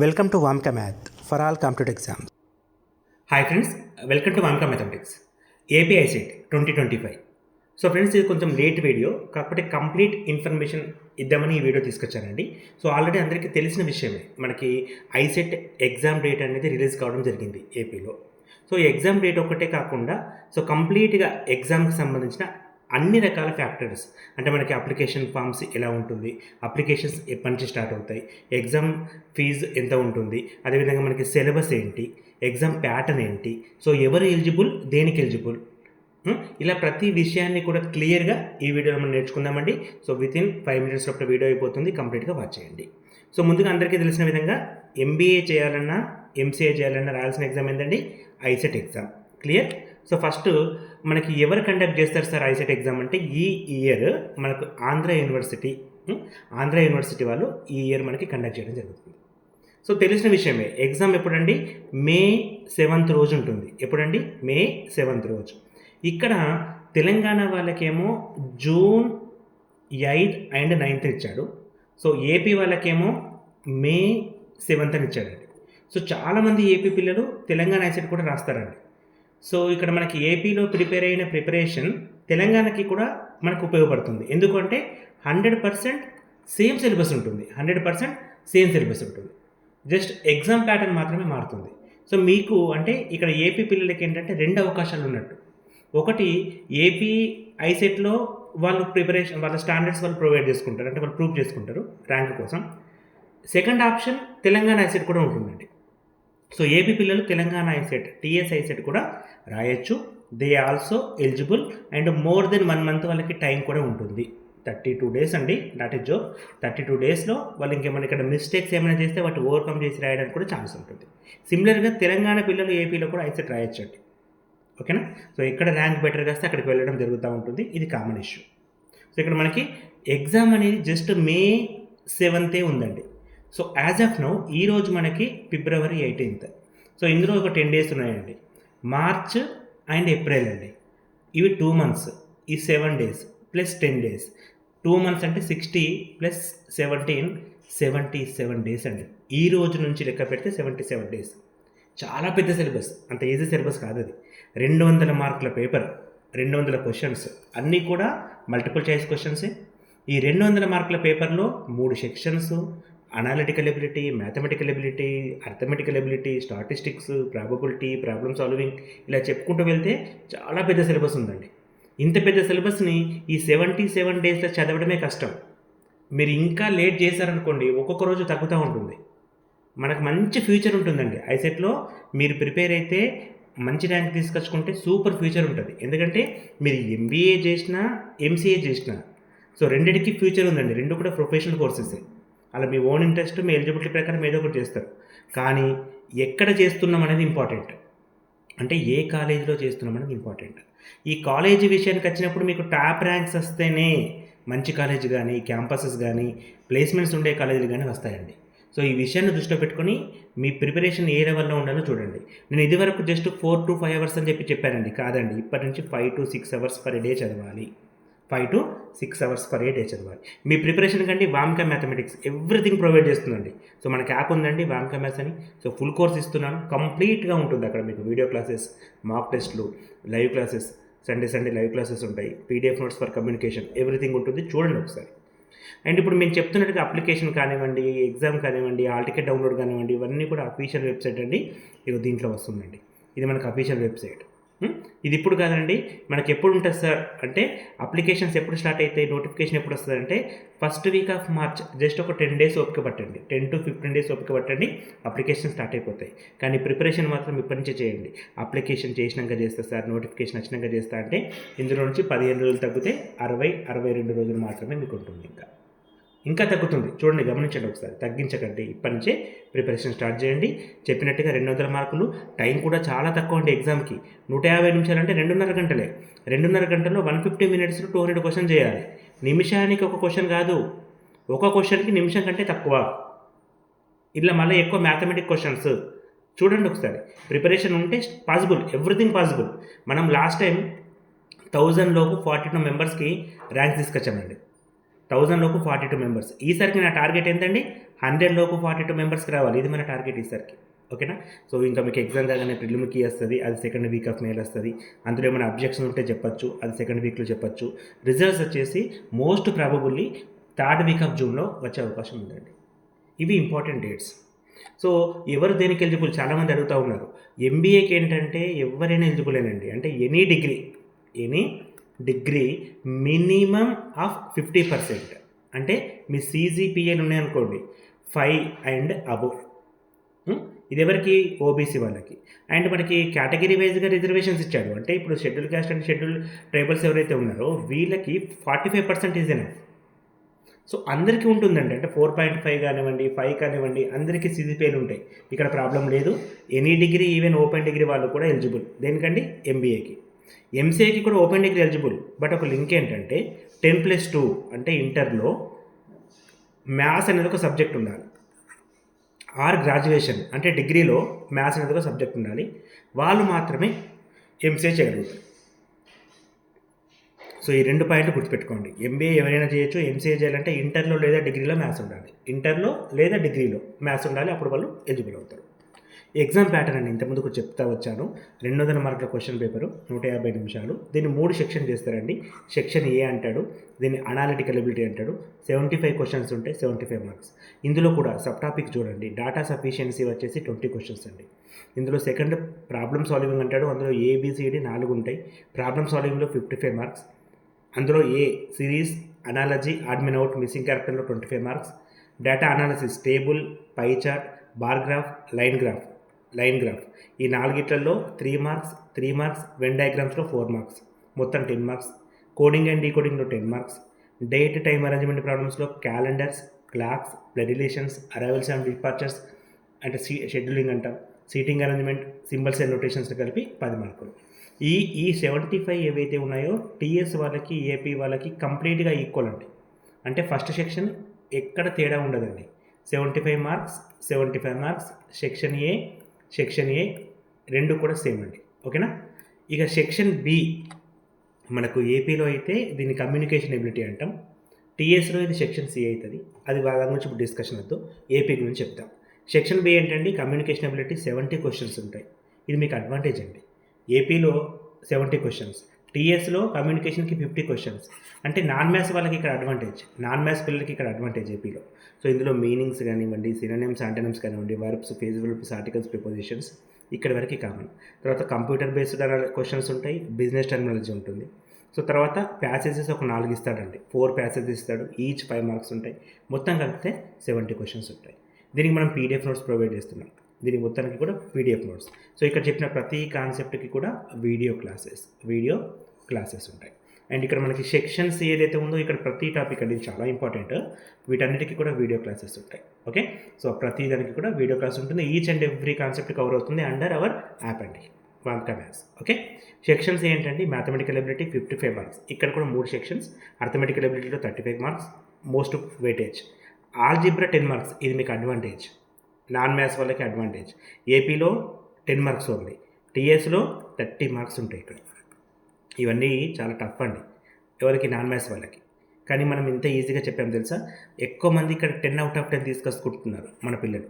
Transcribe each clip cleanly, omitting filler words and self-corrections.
Welcome to Vamka Math for all competitive exams. Hi friends, welcome to Vanka mathematics AP ICET 2025. So friends, ఇది కొంచెం late video కాకపోతే complete information ఇద్దామని ఈ video తీసుకొచ్చానండి. So already అందరికీ తెలిసిన విషయమే, మనకి ఐసెట్ ఎగ్జామ్ డేట్ అనేది రిలీజ్ కావడం జరిగింది ఏపీలో. సో ఈ ఎగ్జామ్ డేట్ ఒక్కటే కాకుండా సో కంప్లీట్గా ఎగ్జామ్కి సంబంధించిన అన్ని రకాల ఫ్యాక్టర్స్, అంటే మనకి అప్లికేషన్ ఫామ్స్ ఎలా ఉంటుంది, అప్లికేషన్స్ ఎప్పటి నుంచి స్టార్ట్ అవుతాయి, ఎగ్జామ్ ఫీజు ఎంత ఉంటుంది, అదేవిధంగా మనకి సిలబస్ ఏంటి, ఎగ్జామ్ ప్యాటర్న్ ఏంటి, సో ఎవరు ఎలిజిబుల్, దేనికి ఎలిజిబుల్, ఇలా ప్రతి విషయాన్ని కూడా క్లియర్గా ఈ వీడియోలో మనం నేర్చుకుందామండి. సో వితిన్ 5 minutes లోపల వీడియో అయిపోతుంది, కంప్లీట్గా వాచ్ చేయండి. సో ముందుగా అందరికీ తెలిసిన విధంగా ఎంబీఏ చేయాలన్నా ఎంసీఏ చేయాలన్నా రాయాల్సిన ఎగ్జామ్ ఏంటండి, ICET exam. Clear? So first మనకి ఎవరు కండక్ట్ చేస్తారు సార్ ఐసెట్ ఎగ్జామ్ అంటే, ఈ ఇయర్ మనకు ఆంధ్ర యూనివర్సిటీ వాళ్ళు ఈ ఇయర్ మనకి కండక్ట్ చేయడం జరుగుతుంది. సో తెలిసిన విషయమే, ఎగ్జామ్ ఎప్పుడండి, May 7th రోజు ఉంటుంది. ఎప్పుడండి, May 7th రోజు. ఇక్కడ తెలంగాణ వాళ్ళకేమో June 8th and 9th ఇచ్చాడు. సో ఏపీ వాళ్ళకేమో May 7th అని ఇచ్చాడండి. సో చాలామంది ఏపీ పిల్లలు తెలంగాణ ఐసెట్ కూడా రాస్తారండి. సో ఇక్కడ మనకి ఏపీలో ప్రిపేర్ అయిన ప్రిపరేషన్ తెలంగాణకి కూడా మనకు ఉపయోగపడుతుంది. ఎందుకంటే 100% సేమ్ సిలబస్ ఉంటుంది, 100% సేమ్ సిలబస్ ఉంటుంది. జస్ట్ ఎగ్జామ్ ప్యాటర్న్ మాత్రమే మారుతుంది. సో మీకు అంటే ఇక్కడ ఏపీ పిల్లలకి ఏంటంటే 2 అవకాశాలు ఉన్నట్టు. ఒకటి, ఏపీ ఐసెట్లో వాళ్ళు ప్రిపరేషన్ వాళ్ళ స్టాండర్డ్స్ వాళ్ళు ప్రొవైడ్ చేసుకుంటారు, అంటే వాళ్ళు ప్రూవ్ చేసుకుంటారు ర్యాంక్ కోసం. సెకండ్ ఆప్షన్ తెలంగాణ ఐసెట్ కూడా ఉంటుందండి. సో ఏపీ పిల్లలు తెలంగాణ ఐసెట్, టీఎస్ ఐసెట్ కూడా రాయొచ్చు. They also eligible and more than 1 month వాళ్ళకి టైం కూడా ఉంటుంది. 32 days అండి, నాట్ ఏ జోక్. 32 daysలో వాళ్ళు ఇంకేమైనా ఇక్కడ మిస్టేక్స్ ఏమైనా చేస్తే వాటి ఓవర్కమ్ చేసి రాయడానికి కూడా ఛాన్స్ ఉంటుంది. సిమిలర్గా తెలంగాణ పిల్లలు ఏపీలో కూడా ఐసెట్ రాయొచ్చు అండి. ఓకేనా? సో ఇక్కడ ర్యాంక్ బెటర్గా వస్తే అక్కడికి వెళ్ళడం జరుగుతూ ఉంటుంది. ఇది కామన్ ఇష్యూ. సో ఇక్కడ మనకి ఎగ్జామ్ అనేది జస్ట్ May 7th ఉందండి. సో యాజ్ ఆఫ్ నౌ ఈరోజు మనకి February 18th. సో ఇందులో ఒక 10 days ఉన్నాయండి. మార్చ్ అండ్ ఏప్రిల్ అండి, ఇవి 2 months. ఈ 7 days ప్లస్ 10 days, 2 months అంటే 60 + 17, 77 days అండి. ఈ రోజు నుంచి లెక్క పెడితే 77 days. చాలా పెద్ద సిలబస్, అంత ఈజీ సిలబస్ కాదు అది. 200 మార్కుల పేపర్, 200 క్వశ్చన్స్, అన్నీ కూడా మల్టిపుల్ చాయిస్ క్వశ్చన్సే. ఈ 200 మార్కుల పేపర్లో 3 sections: analytical ability, mathematical ability, arithmetical ability, statistics, probability, problem solving, ఇలా చెప్పుకుంటూ వెళ్తే చాలా పెద్ద సిలబస్ ఉందండి. ఇంత పెద్ద సిలబస్ని ఈ 77 daysలో చదవడమే కష్టం. మీరు ఇంకా లేట్ చేశారనుకోండి, ఒక్కొక్క రోజు తగ్గుతూ ఉంటుంది. మనకు మంచి ఫ్యూచర్ ఉంటుందండి ఐసెట్లో. మీరు ప్రిపేర్ అయితే మంచి ర్యాంక్ తీసుకొచ్చుకుంటే సూపర్ ఫ్యూచర్ ఉంటుంది. ఎందుకంటే మీరు ఎంబీఏ చేసినా ఎంసీఏ చేసినా సో రెండింటికి ఫ్యూచర్ ఉందండి. 2 కూడా ప్రొఫెషనల్ కోర్సెసే. అలా మీ ఓన్ ఇంట్రెస్ట్, మీ ఎలిజిబిలిటీ ప్రకారం ఏదో ఒకటి చేస్తారు. కానీ ఎక్కడ చేస్తున్నాం అనేది ఇంపార్టెంట్, అంటే ఏ కాలేజీలో చేస్తున్నాం అనేది ఇంపార్టెంట్. ఈ కాలేజీ విషయానికి వచ్చినప్పుడు మీకు టాప్ ర్యాంక్స్ వస్తేనే మంచి కాలేజ్ కానీ, క్యాంపసెస్ కానీ, ప్లేస్మెంట్స్ ఉండే కాలేజీలు కానీ వస్తాయండి. సో ఈ విషయాన్ని దృష్టిలో పెట్టుకొని మీ ప్రిపరేషన్ ఏ లెవెల్లో ఉండాలో చూడండి. నేను ఇదివరకు జస్ట్ 4 to 5 hours అని చెప్పానండి. కాదండి, ఇప్పటి నుంచి 5 to 6 hours పర్ డే చదవాలి. 5 to 6 hours పర్ డే చదవాలి. మీ ప్రిపరేషన్ కంటే వాంకా మ్యాథమెటిక్స్ ఎవ్రీథింగ్ ప్రొవైడ్ చేస్తుందండి. సో మనకి యాప్ ఉందండి వాంకా మ్యాథ్స్ అని. సో ఫుల్ కోర్స్ ఇస్తున్నాను, కంప్లీట్గా ఉంటుంది. అక్కడ మీకు వీడియో క్లాసెస్, మాక్ టెస్ట్లు, live classes, Sunday live classes ఉంటాయి, PDF notes for communication, everything ఉంటుంది. చూడండి ఒకసారి. అండ్ ఇప్పుడు మేము చెప్తున్నట్టుగా అప్లికేషన్ కానివ్వండి, ఎగ్జామ్ కానివ్వండి, హాల్ టికెట్ డౌన్లోడ్ కానివ్వండి, ఇవన్నీ కూడా అఫీషియల్ వెబ్సైట్ అండి. ఇక దీంట్లో వస్తుందండి, ఇది మనకు అఫీషియల్ వెబ్సైట్. ఇది ఇప్పుడు కాదండి, మనకి ఎప్పుడు ఉంటుంది సార్ అంటే, అప్లికేషన్స్ ఎప్పుడు స్టార్ట్ అవుతాయి, నోటిఫికేషన్ ఎప్పుడు వస్తుంది అంటే first week off March. Just ఒక 10 days ఓపిక పట్టండి, 10 to 15 days ఓపిక పట్టండి, అప్లికేషన్ స్టార్ట్ అయిపోతాయి. కానీ ప్రిపరేషన్ మాత్రం ఇప్పటి నుంచే చేయండి. అప్లికేషన్ చేసినాక చేస్తా సార్, నోటిఫికేషన్ వచ్చినాక చేస్తా అంటే ఇందులో నుంచి 15 రోజులు తగ్గితే 60-62 రోజులు మాత్రమే మీకు ఉంటుంది. ఇంకా తగ్గుతుంది, చూడండి, గమనించండి ఒకసారి. తగ్గించకండి, ఇప్పటి నుంచే ప్రిపరేషన్ స్టార్ట్ చేయండి. చెప్పినట్టుగా 200 మార్కులు, టైం కూడా చాలా తక్కువ అండి ఎగ్జామ్కి. 150 నిమిషాలు అంటే 2.5 గంటలే. 2.5 గంటల్లో 150 minutes 200 క్వశ్చన్ చేయాలి. నిమిషానికి ఒక క్వశ్చన్ కాదు, ఒక క్వశ్చన్కి నిమిషం కంటే తక్కువ. ఇలా మళ్ళీ ఎక్కువ మ్యాథమెటిక్ క్వశ్చన్స్. చూడండి ఒకసారి, ప్రిపరేషన్ ఉంటే పాసిబుల్, ఎవ్రీథింగ్ పాసిబుల్. మనం లాస్ట్ టైం 1000 లోపు 42 మెంబర్స్కి ర్యాంక్ తీసుకొచ్చామండి. 1000 లోపు 42 మెంబర్స్. ఈసారికి నా టార్గెట్ ఏంటండి 100 లోపు 42 మెంబర్స్కి రావాలి. ఇది మన టార్గెట్ ఈసారికి. ఓకేనా? సో ఇంకా మీకు ఎగ్జామ్ కాగానే ప్రిలిమ్కి వస్తుంది, అది సెకండ్ వీక్ ఆఫ్ మేల్ వస్తుంది. అందులో ఏమైనా అబ్జెక్షన్ ఉంటే చెప్పచ్చు, అది సెకండ్ వీక్లో చెప్పచ్చు. రిజల్ట్స్ వచ్చేసి most probably third week off జూన్లో వచ్చే అవకాశం ఉందండి. ఇవి ఇంపార్టెంట్ డేట్స్. సో ఎవరు దేనికి ఎలిజిబుల్ చాలామంది అడుగుతూ ఉన్నారు. ఎంబీఏకి ఏంటంటే ఎవరైనా ఎలిజిబులేనండి. అంటే ఎనీ డిగ్రీ మినిమం ఆఫ్ 50%. అంటే మీ CGPAలు ఉన్నాయనుకోండి 5 అండ్ అబోవ్. ఇది ఎవరికి? ఓబీసీ వాళ్ళకి. అండ్ మనకి కేటగిరీ వైజ్గా రిజర్వేషన్స్ ఇచ్చాడు. అంటే ఇప్పుడు schedule caste and schedule tribals ఎవరైతే ఉన్నారో వీళ్ళకి 45% ఈజ్ ఎనఫ్. సో అందరికీ ఉంటుందండి. అంటే 4.5 కానివ్వండి, 5 కానివ్వండి, అందరికీ CGPAలు ఉంటాయి. ఇక్కడ ప్రాబ్లం లేదు. Any degree, even open degree వాళ్ళు కూడా ఎలిజిబుల్. దేనికండి? ఎంబీఏకి. ఎంసీఏకి కూడా ఓపెన్ డిగ్రీ ఎలిజిబుల్. బట్ ఒక లింక్ ఏంటంటే 10+2 అంటే ఇంటర్లో మ్యాథ్స్ అనేది ఒక సబ్జెక్ట్ ఉండాలి. ఆర్ గ్రాడ్యుయేషన్ అంటే డిగ్రీలో మ్యాథ్స్ అనేది ఒక సబ్జెక్ట్ ఉండాలి. వాళ్ళు మాత్రమే ఎంసీఏ చేయగలుగుతారు. సో ఈ 2 పాయింట్లు గుర్తుపెట్టుకోండి. ఎంబీఏ ఎవరైనా చేయొచ్చు. ఎంసీఏ చేయాలంటే ఇంటర్లో లేదా డిగ్రీలో మ్యాథ్స్ ఉండాలి. ఇంటర్లో లేదా డిగ్రీలో మ్యాథ్స్ ఉండాలి. అప్పుడు వాళ్ళు ఎలిజిబుల్ అవుతారు. ఎగ్జామ్ ప్యాటర్న్ అండి ఇంతకుముందు కూడా చెప్తా వచ్చాను. 200 మార్కుల క్వశ్చన్ పేపరు, 150 నిమిషాలు. దీన్ని 3 సెక్షన్ చేస్తారండి. సెక్షన్ ఏ అంటాడు, దీన్ని అనాలిటికల్ ఎబిలిటీ అంటాడు. 75 క్వశ్చన్స్ ఉంటాయి, 75 మార్క్స్. ఇందులో కూడా సబ్ టాపిక్ చూడండి. డేటా సఫిషియన్సీ వచ్చేసి 20 క్వశ్చన్స్ అండి. ఇందులో సెకండ్ ప్రాబ్లమ్ సాల్వింగ్ అంటాడు. అందులో ABCD 4 ఉంటాయి. ప్రాబ్లమ్ సాల్వింగ్లో 55 మార్క్స్. అందులో series, analogy, odd man out, missing క్యారెక్టర్లో 25 marks. Data analysis, table, pie chart, bar graph, line graph. ఈ 4 3 మార్క్స్, వెన్ డయాగ్రామ్స్లో 4 మార్క్స్, మొత్తం 10 మార్క్స్. కోడింగ్ అండ్ డీకోడింగ్లో 10 మార్క్స్. డేట్ టైమ్ అరేంజ్మెంట్ ప్రాబ్లమ్స్లో calendars, clocks, blood relations, arrivals and departures అంటే scheduling అంటాం, seating arrangement, symbols and notations కలిపి 10 మార్కులు. ఈ 75 ఏవైతే ఉన్నాయో టీఎస్ వాళ్ళకి, ఏపీ వాళ్ళకి కంప్లీట్గా ఈక్వల్ అండి. అంటే ఫస్ట్ సెక్షన్ ఎక్కడ తేడా ఉండదండి. 75 మార్క్స్. సెక్షన్ ఏ 2 కూడా సేమ్ అండి. ఓకేనా? ఇక సెక్షన్ బి మనకు ఏపీలో అయితే దీన్ని కమ్యూనికేషన్ ఎబిలిటీ అంటాం. టీఎస్లో ఇది సెక్షన్ సి అవుతుంది. అది వాళ్ళ గురించి ఇప్పుడు డిస్కషన్ వద్దు, ఏపీ గురించి చెప్తాం. సెక్షన్ బి ఏంటండి? కమ్యూనికేషన్ ఎబిలిటీ 70 క్వశ్చన్స్ ఉంటాయి. ఇది మీకు అడ్వాంటేజ్ అండి. ఏపీలో 70 క్వశ్చన్స్, టీఎస్లో కమ్యూనికేషన్కి 50 క్వశ్చన్స్. అంటే నాన్ మ్యాథ్స్ వాళ్ళకి ఇక్కడ అడ్వాంటేజ్, నాన్ మ్యాథ్స్ పిల్లలకి ఇక్కడ అడ్వాంటేజ్ ఏపీలో. సో ఇందులో మీనింగ్స్ కానివ్వండి, సినోనిమ్స్, యాంటోనిమ్స్ కానివ్వండి, వర్బ్స్, ఫేజబుల్ వర్బ్స్, ఆర్టికల్స్, ప్రిపోజిషన్స్ ఇక్కడ వరకు కామన్. తర్వాత కంప్యూటర్ బేస్డ్ క్వశ్చన్స్ ఉంటాయి, బిజినెస్ టెర్మినాలజీ ఉంటుంది. సో తర్వాత ప్యాసేజెస్ ఒక 4 ఇస్తాడండి, 4 ప్యాసేజెస్ ఇస్తాడు, ఈచ్ 5 మార్క్స్ ఉంటాయి. మొత్తం కలిపితే 70 క్వశ్చన్స్ ఉంటాయి. దీనికి మనం PDF నోట్స్ ప్రొవైడ్ చేస్తున్నాం. దీని మొత్తానికి కూడా PDF నోట్స్. సో ఇక్కడ చెప్పిన ప్రతి కాన్సెప్ట్కి కూడా వీడియో క్లాసెస్ ఉంటాయి. అండ్ ఇక్కడ మనకి సెక్షన్స్ ఏదైతే ఉందో ఇక్కడ ప్రతి టాపిక్ అనేది చాలా ఇంపార్టెంట్. వీటన్నిటికీ కూడా వీడియో క్లాసెస్ ఉంటాయి. ఓకే? సో ప్రతి దానికి కూడా వీడియో క్లాస్ ఉంటుంది. Each and every concept cover అవుతుంది అండర్ అవర్ యాప్ అండి, వాంకా మ్యాథ్స్. ఓకే? సెక్షన్స్ ఏంటంటే మ్యాథమెటికల్ ఎబిలిటీ 55 మార్క్స్. ఇక్కడ కూడా 3 సెక్షన్స్. అర్థమెటికల్ ఎబిలిటీలో 35 marks, most weightage. Algebra 10 marks. ఇది మీకు అడ్వాంటేజ్, నాన్ మ్యాథ్స్ వాళ్ళకి అడ్వాంటేజ్. ఏపీలో 10 మార్క్స్ ఉంది, టీఎస్లో 30 మార్క్స్ ఉంటాయి. ఇక్కడ ఇవన్నీ చాలా టఫ్ అండి ఎవరికి? నాన్ మ్యాథ్స్ వాళ్ళకి. కానీ మనం ఇంత ఈజీగా చెప్పాము తెలుసా? ఎక్కువ మంది ఇక్కడ 10 out of 10 తీసుకొచ్చుకుంటున్నారు మన పిల్లలు.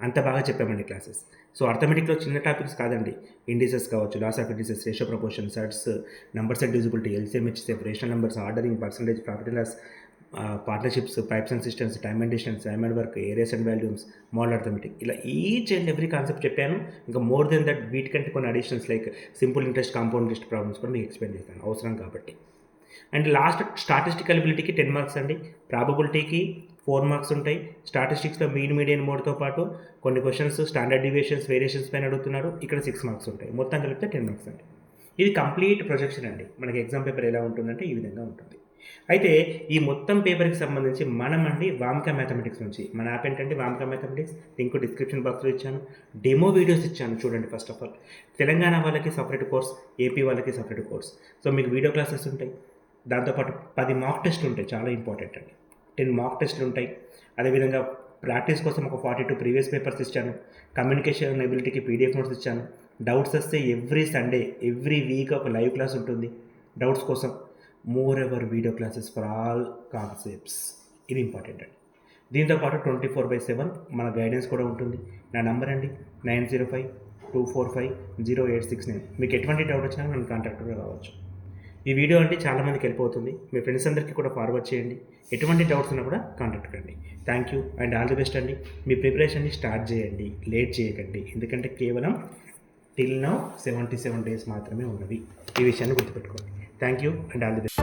అంత బాగా చెప్పామండి క్లాసెస్. సో అర్థమెటిక్లో చిన్న టాపిక్స్ కాదండి. ఇండిసెస్ కావచ్చు, laws of indices, ratio proportion, surds, numbers and divisibility, LCM, HCF, rational numbers, ordering, percentage, profit and loss, partnerships, pipes and cisterns, time and distance, time and work, areas and volumes, modular arithmetic, ఇలా each and every concept చెప్పాను. ఇంకా more than that వీటికంటే కొన్ని additionals like simple interest, compound interest problems కూడా మీకు explain చేస్తాను అవసరం కాబట్టి. అండ్ లాస్ట్ స్టాటిస్టికల్ ఎబిలిటీకి 10 మార్క్స్ అండి. ప్రాబబిలిటీకి 4 మార్క్స్ ఉంటాయి. స్టాటిస్టిక్స్లో మీన్, మీడియన్, మోడ్తో పాటు కొన్ని క్వశ్చన్స్ స్టాండర్డ్ డివియేషన్స్, వేరియేషన్స్ పైన అడుగుతున్నారు. ఇక్కడ 6 మార్క్స్ ఉంటాయి. మొత్తం కలిపితే 10 మార్క్స్ అండి. ఇది కంప్లీట్ ప్రొజెక్షన్ అండి. మనకి ఎగ్జామ్ పేపర్ ఎలా ఉంటుందంటే ఈ విధంగా ఉంటుంది. అయితే ఈ మొత్తం పేపర్కి సంబంధించి మనమండి వాంకా మ్యాథమెటిక్స్ నుంచి, మన యాప్ ఏంటంటే వాంకా మ్యాథమెటిక్స్, లింక్ డిస్క్రిప్షన్ బాక్స్లో ఇచ్చాను. డెమో వీడియోస్ ఇచ్చాను చూడండి. ఫస్ట్ ఆఫ్ ఆల్ తెలంగాణ వాళ్ళకి సపరేట్ కోర్స్, ఏపీ వాళ్ళకి సపరేట్ కోర్స్. సో మీకు వీడియో క్లాసెస్ ఉంటాయి. దాంతోపాటు 10 మాక్ టెస్ట్లు ఉంటాయి, చాలా ఇంపార్టెంట్ అండి. 10 మాక్ టెస్ట్లు ఉంటాయి. అదేవిధంగా ప్రాక్టీస్ కోసం ఒక 42 ప్రీవియస్ పేపర్స్ ఇచ్చాను. కమ్యూనికేషన్ ఎబిలిటీకి PDF నోట్స్ ఇచ్చాను. డౌట్స్ వస్తే ఎవ్రీ సండే, ఎవ్రీ వీక్ ఒక లైవ్ క్లాస్ ఉంటుంది డౌట్స్ కోసం. More ever video classes for all concepts. ఇది ఇంపార్టెంట్ అండి. దీంతోపాటు 24/7 మన గైడెన్స్ కూడా ఉంటుంది. నా నంబర్ అండి 9052450869. మీకు ఎటువంటి డౌట్ వచ్చినా నన్ను కాంటాక్ట్ కూడా కావచ్చు. ఈ వీడియో అంటే చాలామందికి హెల్ప్ అవుతుంది. మీ ఫ్రెండ్స్ అందరికీ కూడా ఫార్వర్డ్ చేయండి. ఎటువంటి డౌట్స్ ఉన్నా కూడా కాంటాక్ట్ కండి. Thank you and all the best అండి. మీ ప్రిపరేషన్ని స్టార్ట్ చేయండి, లేట్ చేయకండి. ఎందుకంటే కేవలం టిల్ నౌ 77 days మాత్రమే ఉన్నవి. ఈ విషయాన్ని గుర్తుపెట్టుకోండి. Thank you and all the best.